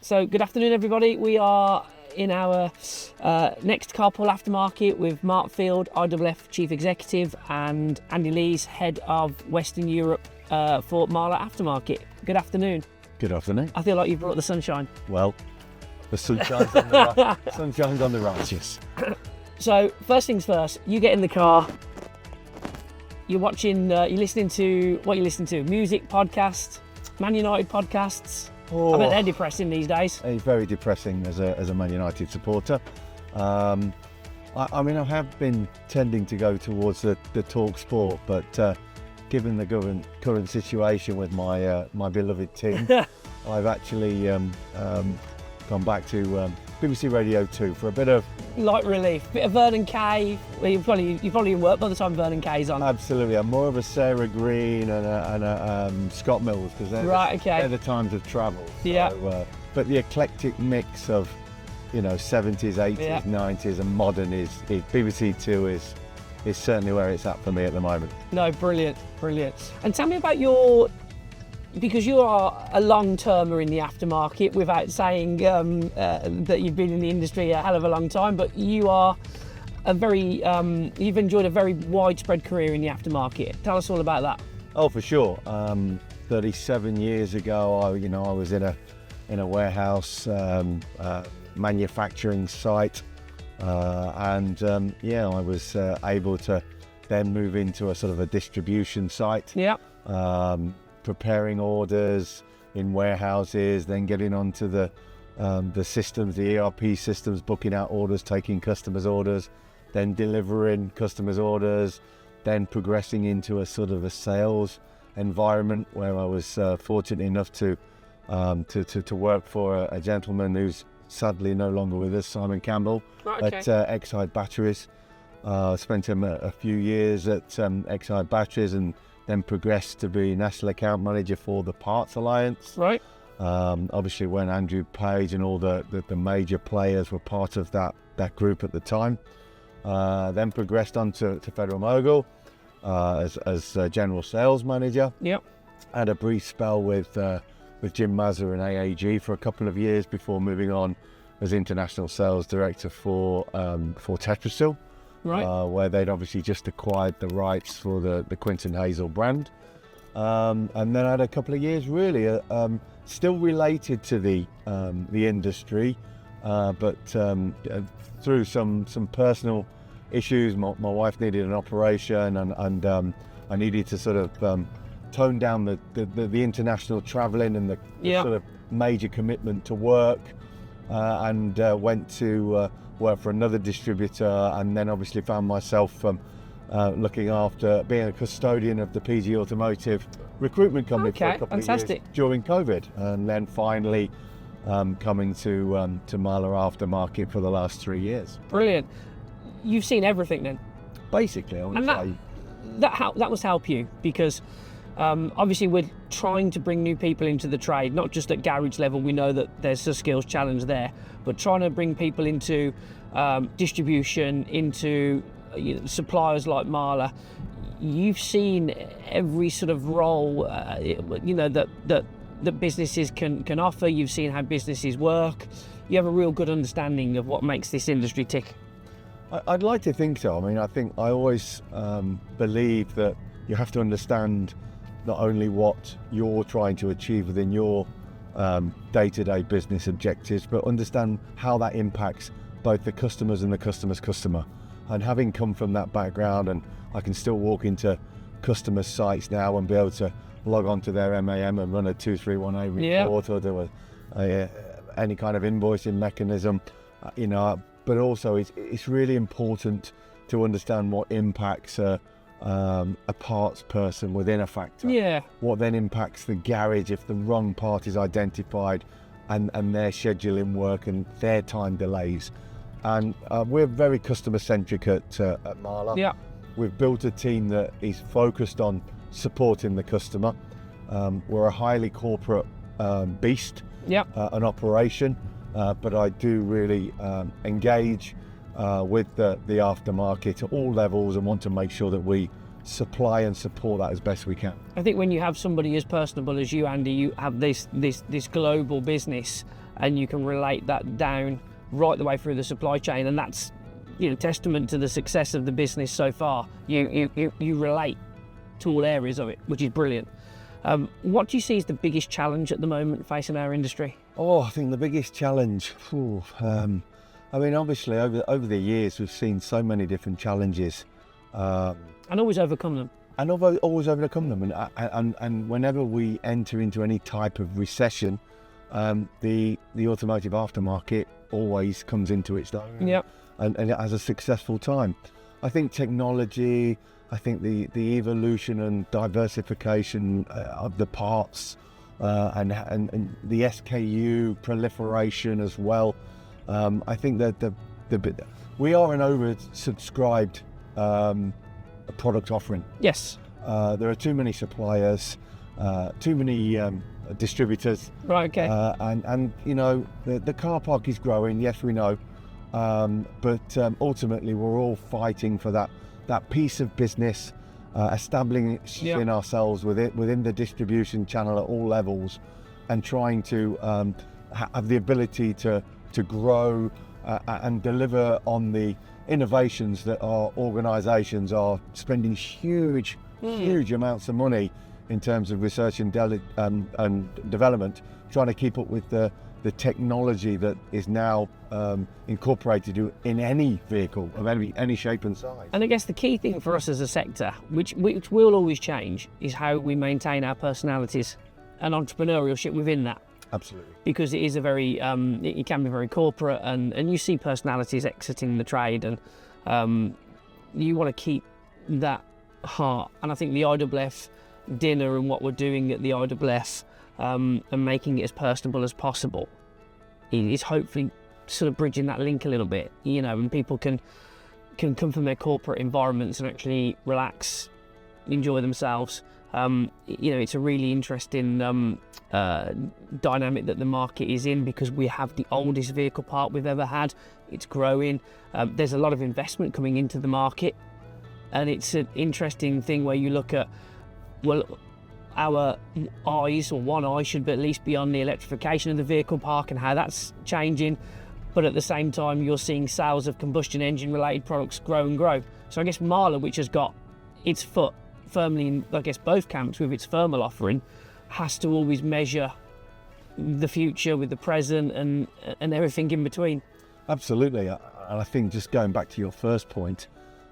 So good afternoon, everybody. We are in our next Carpool Aftermarket with Mark Field, IWF Chief Executive, and Andy Lees, Head of Western Europe for Marla Aftermarket. Good afternoon. Good afternoon. I feel like you've brought the sunshine. Well, the sun shines on the sun shines on the righteous. So first things first, you get in the car. You're watching. You're listening to what you listen to: music, podcasts, Man United podcasts. I bet they're depressing these days. It's very depressing as a Man United supporter. I mean, I have been tending to go towards the talk sport, but given the current situation with my beloved team, I've actually gone back to BBC Radio 2 for a bit of light relief, bit of Vernon Kay. Well, you're probably in work by the time Vernon Kay's on. Absolutely, I'm more of a Sarah Green and a Scott Mills because they're the times of travel. Yeah. So, but the eclectic mix of 70s, 80s, 90s, and modern is BBC 2 is certainly where it's at for me at the moment. No, brilliant. And tell me about because you are a long-termer in the aftermarket, without saying that you've been in the industry a hell of a long time, but you are you've enjoyed a very widespread career in the aftermarket. Tell us all about that. Oh, for sure. 37 years ago, I was in a warehouse manufacturing site, and I was able to then move into a sort of a distribution site. Yeah. Preparing orders in warehouses, then getting onto the systems, the ERP systems, booking out orders, taking customers' orders, then delivering customers' orders, then progressing into a sort of a sales environment where I was fortunate enough to work for a gentleman who's sadly no longer with us, Simon Campbell, at Exide Batteries. Spent him a few years at Exide Batteries and then progressed to be National Account Manager for the Parts Alliance. Right. Obviously when Andrew Page and all the major players were part of that group at the time. Then progressed on to Federal Mogul as General Sales Manager. Yep. Had a brief spell with Jim Mazza and AAG for a couple of years before moving on as International Sales Director for Tetrasil. Right. Where they'd obviously just acquired the rights for the Quinton Hazel brand. And then I had a couple of years really still related to the industry, but through some personal issues, my wife needed an operation, and I needed to sort of tone down the international travelling and the sort of major commitment to work, and went to work for another distributor, and then obviously found myself looking after being a custodian of the PG Automotive recruitment company for a couple of years during COVID, and then finally coming to Marla Aftermarket for the last 3 years. Brilliant. You've seen everything then? Basically, I would say. That must help you, because obviously we're trying to bring new people into the trade, not just at garage level. We know that there's a skills challenge there, but trying to bring people into distribution, into suppliers like Marla. You've seen every sort of role that businesses can offer. You've seen how businesses work. You have a real good understanding of what makes this industry tick. I'd like to think so. I mean, I think I always believe that you have to understand not only what you're trying to achieve within your day-to-day business objectives, but understand how that impacts both the customers and the customer's customer. And having come from that background, and I can still walk into customer sites now and be able to log on to their MAM and run a 2318 report or do any kind of invoicing mechanism, but also it's really important to understand what impacts a parts person within a factory. Yeah. What then impacts the garage if the wrong part is identified, and their scheduling work and their time delays. And we're very customer centric at Marla. Yeah. We've built a team that is focused on supporting the customer. We're a highly corporate beast, an operation, but I do really engage with the aftermarket at all levels and want to make sure that we supply and support that as best we can. I think when you have somebody as personable as you, Andy, you have this global business, and you can relate that down right the way through the supply chain, and that's, you know, testament to the success of the business so far. You relate to all areas of it, which is brilliant. What do you see as the biggest challenge at the moment facing our industry? Oh, I think the biggest challenge, I mean, obviously over the years we've seen so many different challenges, And always overcome them. and always overcome them. And whenever we enter into any type of recession, the automotive aftermarket always comes into its own. Yep. And it has a successful time. I think technology, I think the evolution and diversification of the parts, and the SKU proliferation as well. I think that we are an oversubscribed product offering. Yes. There are too many suppliers, too many distributors. Right, okay. And you know, the car park is growing, yes, we know. But ultimately we're all fighting for that piece of business, establishing ourselves within the distribution channel at all levels, and trying to have the ability to grow and deliver on the innovations that our organisations are spending huge amounts of money in terms of research and development, trying to keep up with the technology that is now incorporated in any vehicle of any shape and size. And I guess the key thing for us as a sector, which will always change, is how we maintain our personalities and entrepreneurship within that. Absolutely. Because it is a very, it can be very corporate, and you see personalities exiting the trade, and you want to keep that heart. And I think the IWF dinner and what we're doing at the IWF, and making it as personable as possible, is hopefully sort of bridging that link a little bit, you know, and people can come from their corporate environments and actually relax, enjoy themselves. You know, it's a really interesting dynamic that the market is in, because we have the oldest vehicle park we've ever had. It's growing. There's a lot of investment coming into the market, and it's an interesting thing where you look at, well, our eyes, or one eye, should at least be on the electrification of the vehicle park and how that's changing, but at the same time you're seeing sales of combustion engine related products grow and grow. So I guess Marla, which has got its foot firmly in, I guess, both camps with its thermal offering, has to always measure the future with the present and everything in between. Absolutely. And I think, just going back to your first point,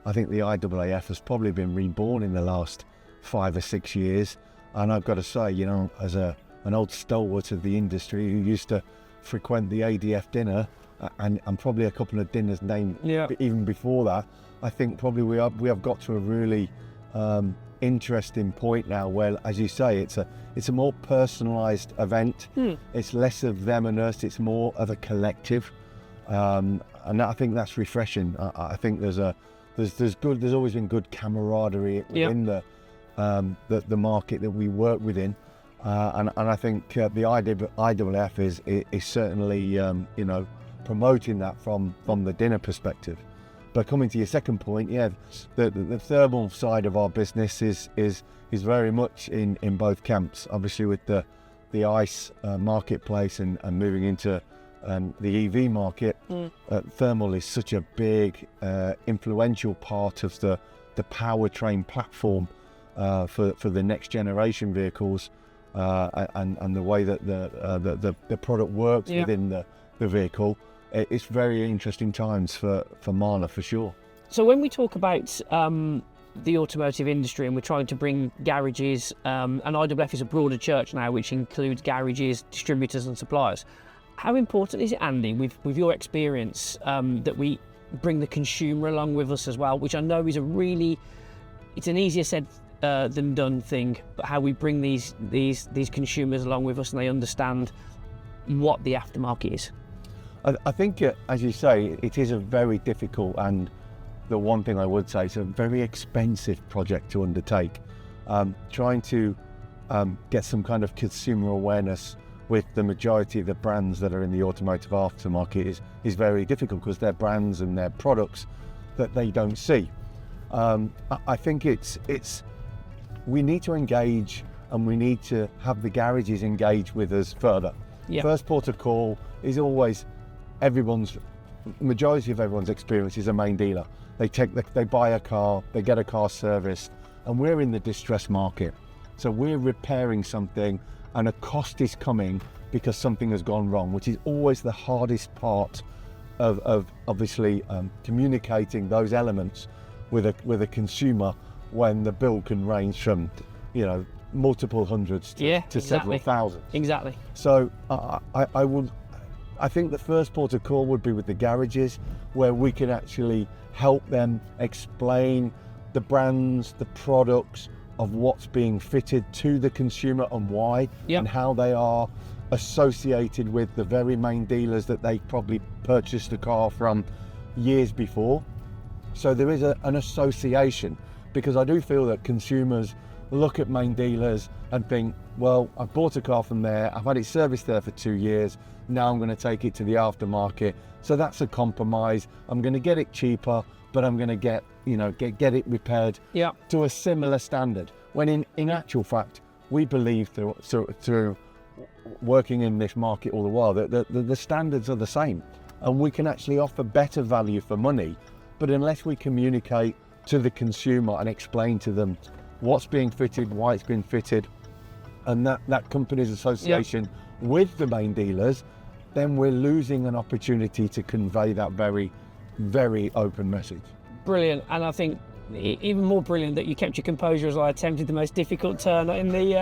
I think the IAAF has probably been reborn in the last 5 or 6 years. And I've got to say, you know, as an old stalwart of the industry who used to frequent the ADF dinner, and probably a couple of dinners named even before that, I think probably we have got to a really interesting point now where, as you say, it's a more personalised event. It's less of them and us, it's more of a collective, and I think that's refreshing. I think there's always been good camaraderie within the market that we work within, and I think the IAAF is certainly you know, promoting that from the dinner perspective. But coming to your second point, the thermal side of our business is very much in both camps. Obviously, with the ICE marketplace and moving into the EV market, thermal is such a big, influential part of the powertrain platform for the next generation vehicles, and the way that the product works within the vehicle. It's very interesting times for Marla, for sure. So when we talk about the automotive industry, and we're trying to bring garages, and IWF is a broader church now, which includes garages, distributors and suppliers, how important is it, Andy, with your experience, that we bring the consumer along with us as well, which I know is it's an easier said than done thing, but how we bring these consumers along with us and they understand what the aftermarket is? I think, as you say, it is a very difficult, and the one thing I would say, it's a very expensive project to undertake. Trying to get some kind of consumer awareness with the majority of the brands that are in the automotive aftermarket is very difficult, because they're brands and they're products that they don't see. I think we need to engage, and we need to have the garages engage with us further. First port of call, is always majority of everyone's experience is a main dealer. They buy a car, they get a car serviced, and we're in the distress market. So we're repairing something and a cost is coming because something has gone wrong, which is always the hardest part of obviously communicating those elements with a consumer, when the bill can range from, you know, multiple hundreds to several thousands. Exactly. So I think the first port of call would be with the garages, where we can actually help them explain the brands, the products of what's being fitted to the consumer and why, and how they are associated with the very main dealers that they probably purchased the car from years before. So there is an association, because I do feel that consumers look at main dealers and think, well, I've bought a car from there, I've had it serviced there for 2 years, now I'm going to take it to the aftermarket. So that's a compromise. I'm going to get it cheaper, but I'm going to get it repaired to a similar standard. When in actual fact, we believe through working in this market all the while that the standards are the same, and we can actually offer better value for money. But unless we communicate to the consumer and explain to them what's being fitted, why it's been fitted, and that company's association with the main dealers, then we're losing an opportunity to convey that very, very open message. Brilliant. And I think even more brilliant that you kept your composure as I attempted the most difficult turn in the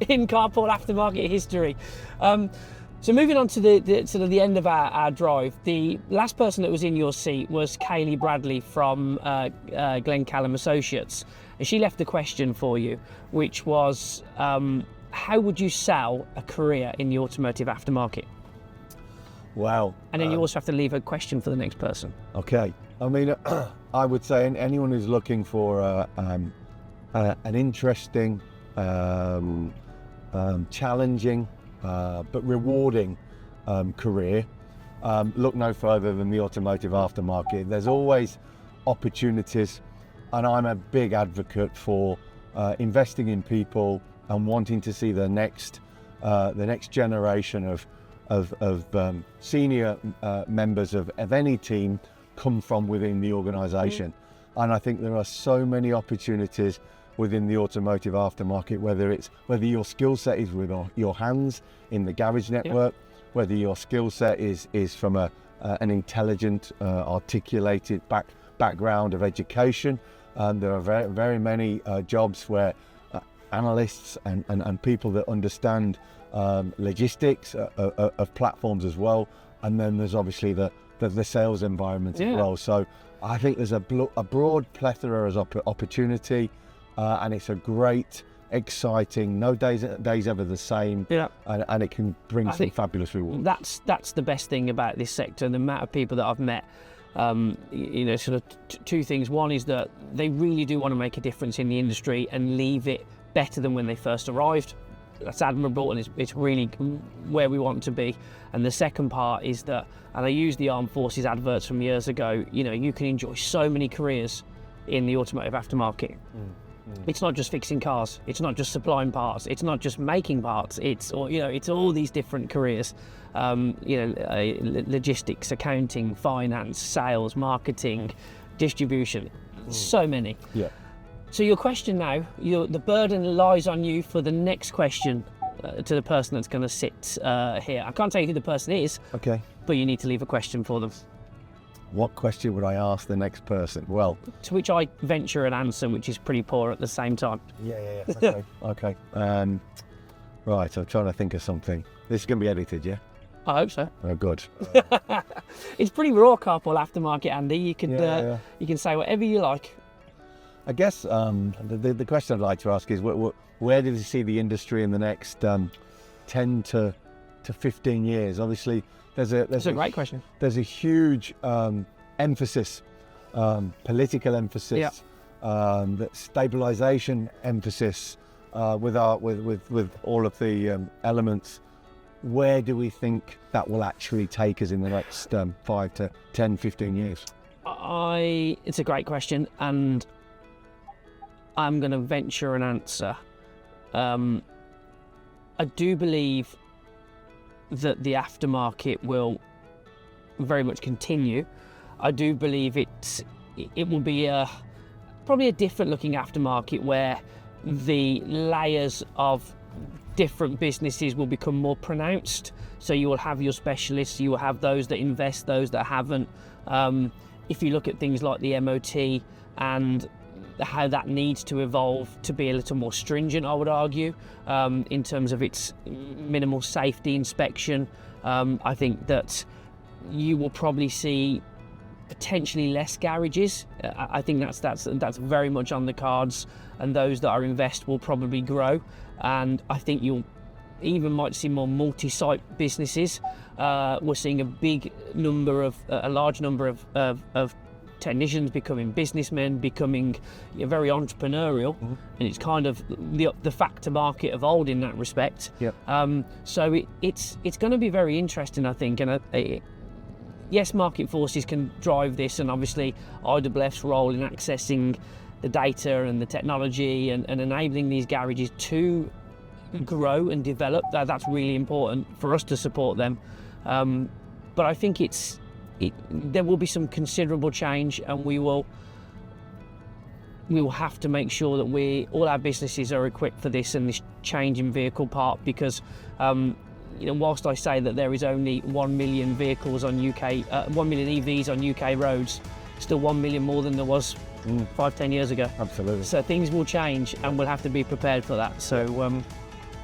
in Carpool Aftermarket history. So moving on to the sort of the end of our drive, the last person that was in your seat was Kaylee Bradley from Glen Callum Associates, and she left a question for you, which was, how would you sell a career in the automotive aftermarket? Wow. And then you also have to leave a question for the next person. Okay. I mean, I would say anyone who's looking for an interesting, challenging, but rewarding career, look no further than the automotive aftermarket. There's always opportunities, and I'm a big advocate for investing in people and wanting to see the next generation of senior members of any team come from within the organisation. And I think there are so many opportunities within the automotive aftermarket, whether your skill set is with your hands in the garage network, whether your skill set is from an intelligent, articulated background of education. There are very, very many jobs where analysts and people that understand logistics of platforms as well, and then there's obviously the sales environment as well. So I think there's a broad plethora of opportunity, and it's a great, exciting, no days ever the same, and it can bring some fabulous rewards. That's the best thing about this sector, and the amount of people that I've met. Sort of two things. One is that they really do want to make a difference in the industry and leave it better than when they first arrived. That's admirable, and it's really where we want to be. And the second part is that, and I use the Armed Forces adverts from years ago, you can enjoy so many careers in the automotive aftermarket. It's not just fixing cars, it's not just supplying parts, it's not just making parts, it's all these different careers. Logistics, accounting, finance, sales, marketing, distribution, so many. So your question now, the burden lies on you for the next question to the person that's going to sit here. I can't tell you who the person is, but you need to leave a question for them. What question would I ask the next person? Well, to which I venture an answer, which is pretty poor at the same time. Okay. Right, I'm trying to think of something. This is going to be edited, yeah? I hope so. Oh, good. It's pretty raw, Carpool Aftermarket, Andy. You can you can say whatever you like. I guess the question I'd like to ask is, where do you see the industry in the next 10 to 15 years? Obviously, that's a great question. There's a huge emphasis, political emphasis, that stabilisation emphasis with all of the elements. Where do we think that will actually take us in the next 5 to 10, 15 years? It's a great question, and I'm going to venture an answer. I do believe that the aftermarket will very much continue. I do believe it will be probably a different looking aftermarket where the layers of different businesses will become more pronounced. So you will have your specialists, you will have those that invest, those that haven't. If you look at things like the MOT and how that needs to evolve to be a little more stringent, I would argue, in terms of its minimal safety inspection, I think that you will probably see potentially less garages. I think that's very much on the cards, and those that are invest will probably grow. And I think you'll even might see more multi-site businesses. We're seeing a large number of technicians becoming businessmen, becoming very entrepreneurial, and it's kind of the factor market of old in that respect. Yep. So it's going to be very interesting, I think, and yes, market forces can drive this, and obviously IWF's role in accessing the data and the technology and enabling these garages to grow and develop. That's really important for us to support them. But I think there will be some considerable change, and we will have to make sure that all our businesses are equipped for this and this change in vehicle park, because whilst I say that there is only 1 million vehicles on 1 million EVs on UK roads, still 1 million more than there was 5-10 years ago. Absolutely. So things will change, and we'll have to be prepared for that. So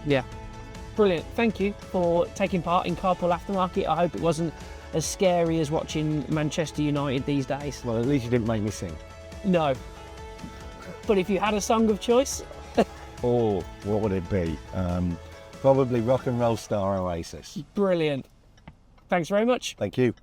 yeah, brilliant. Thank you for taking part in Carpool Aftermarket. I hope it wasn't as scary as watching Manchester United these days. Well, at least you didn't make me sing. No. But if you had a song of choice? Oh, what would it be? Probably Rock and Roll Star Oasis. Brilliant. Thanks very much. Thank you.